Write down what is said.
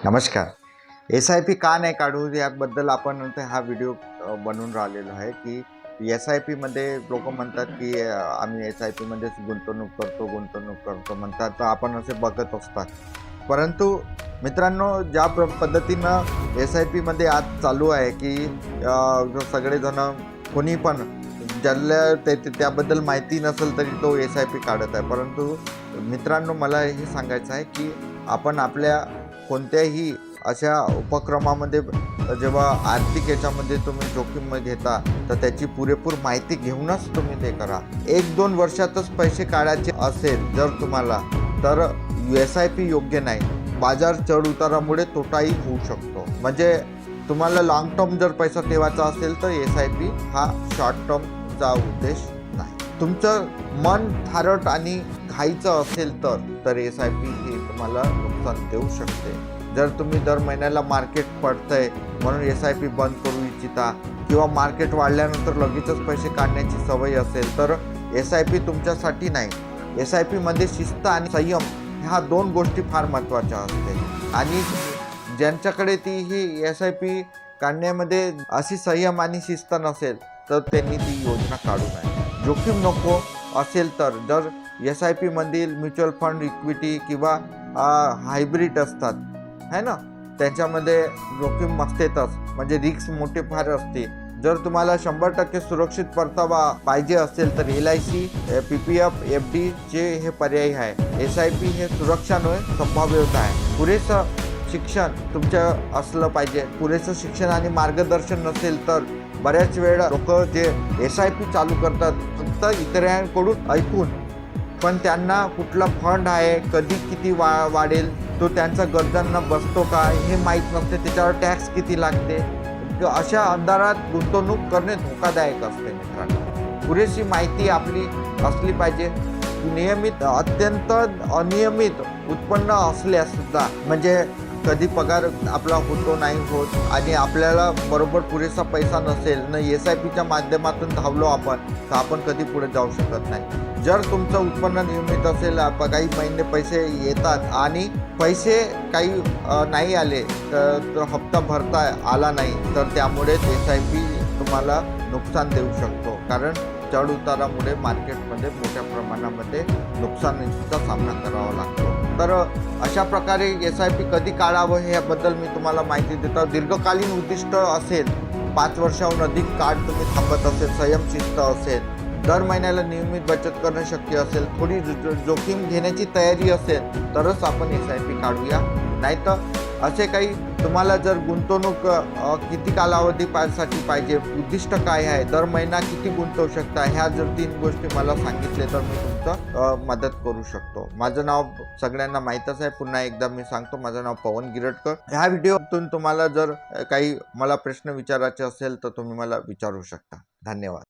नमस्कार. SIP का नाही काढू याबद्दल आपण हा व्हिडिओ बनवून राहिलेलो आहे की SIPमध्ये लोक म्हणतात की आम्ही SIPमध्येच गुंतवणूक करतो म्हणतात, तर आपण असे बघत असतात. परंतु मित्रांनो, ज्या पद्धतीनं SIPमध्ये आज चालू आहे की सगळेजण कोणी पण ज्याला त्याबद्दल माहिती नसेल तरी तो SIP काढत आहे. परंतु मित्रांनो, मला हे सांगायचं आहे की आपण आपल्या कोणत्याही अशा उपक्रमामध्ये जेव्हा आर्थिक याच्यामध्ये तुम्ही जोखीम घेता तर त्याची पुरेपूर माहिती घेऊनच तुम्ही ते करा. 1-2 वर्षातच पैसे काढायचे असेल जर तुम्हाला, तर SIP योग्य नाही. बाजार चढ उतारामुळे तोटाही होऊ शकतो. म्हणजे तुम्हाला लॉंग टर्म जर पैसा ठेवायचा असेल तर SIP हा शॉर्ट टर्मचा उद्देश नाही. तुमचं मन थारट आणि घाईचं असेल तर SIP ही तुम्हाला नुकसान देऊ शकते. जर तुम्ही दर महिन्याला मार्केट पडतंय म्हणून SIP बंद करू इच्छिता किंवा मार्केट वाढल्यानंतर लगेचच पैसे काढण्याची सवय असेल तर SIP तुमच्यासाठी नाही. SIPमध्ये शिस्त आणि संयम ह्या 2 गोष्टी फार महत्त्वाच्या असते आणि ज्यांच्याकडे ती ही SIP काढण्यामध्ये अशी संयम आणि शिस्त नसेल तर त्यांनी ती योजना काढू नये. जोखीम नको असेल तर जर SIPमधील म्युच्युअल फंड, इक्विटी किंवा हायब्रिड असतात है ना, त्याच्यामध्ये जोखीम असतेच, म्हणजे रिस्क मोठे फार असते. जर तुम्हाला 100% सुरक्षित परतावा पाहिजे असेल तर LIC, PPF, FD चे हे पर्याय आहे. SIP हे सुरक्षा नव्हे, संभाव्यता आहे. पुरेसं शिक्षण तुमचं असलं पाहिजे. पुरेसं शिक्षण आणि मार्गदर्शन नसेल तर बऱ्याच वेळा लोक जे SIP चालू करतात फक्त इतरांकडून ऐकून, पण त्यांना कुठला फंड आहे, कधी किती वाढेल, तो त्यांच्या गरजांना बसतो का हे माहीत नसते, त्याच्यावर टॅक्स किती लागते. अशा अंधारात गुंतवणूक करणे धोकादायक असते. मित्रांनो, पुरेशी माहिती आपली असली पाहिजे. नियमित, अत्यंत अनियमित उत्पन्न असल्यास सुद्धा, म्हणजे कधी पगार आपला होतो नाही होत आणि आपल्याला बरोबर पुरेसा पैसा नसेल न SIPच्या माध्यमातून धावलो आपण, तर आपण कधी पुढे जाऊ शकत नाही. जर तुमचं उत्पन्न नियमित असेल, काही महिने पैसे येतात आणि पैसे काही नाही आले तर हप्ता भरता आला नाही तर त्यामुळे SIP तुम्हाला नुकसान देऊ शकतो. कारण चढ उतारामुळे मार्केटमध्ये मोठ्या प्रमाणामध्ये नुकसानीचा सामना करावा लागतो. तर अशा प्रकारे SIP कधी काढावं याबद्दल मी तुम्हाला माहिती देतो. दीर्घकालीन उद्दिष्ट असेल, 5 वर्षाहून अधिक काळ तुम्ही थांबत असेल, संयमशिस्त असेल, दर महिन्याला नियमित बचत करणं शक्य असेल, थोडी जोखीम घेण्याची तयारी असेल तरच आपण SIP काढूया. नाहीतर असे काही तुम्हाला जर गुंतवणूक किती कालावधीसाठी पाहिजे, उद्दिष्ट काय आहे, दर महिना किती गुंतवू शकता, ह्या जर 3 गोष्टी मला सांगितले तर मी तुमचं मदत करू शकतो. माझं नाव सगळ्यांना माहीतच आहे. पुन्हा एकदा मी सांगतो, माझं नाव पवन गिरटकर. ह्या व्हिडिओतून तुम्हाला जर काही मला प्रश्न विचारायचे असेल तर तुम्ही मला विचारू शकता. धन्यवाद.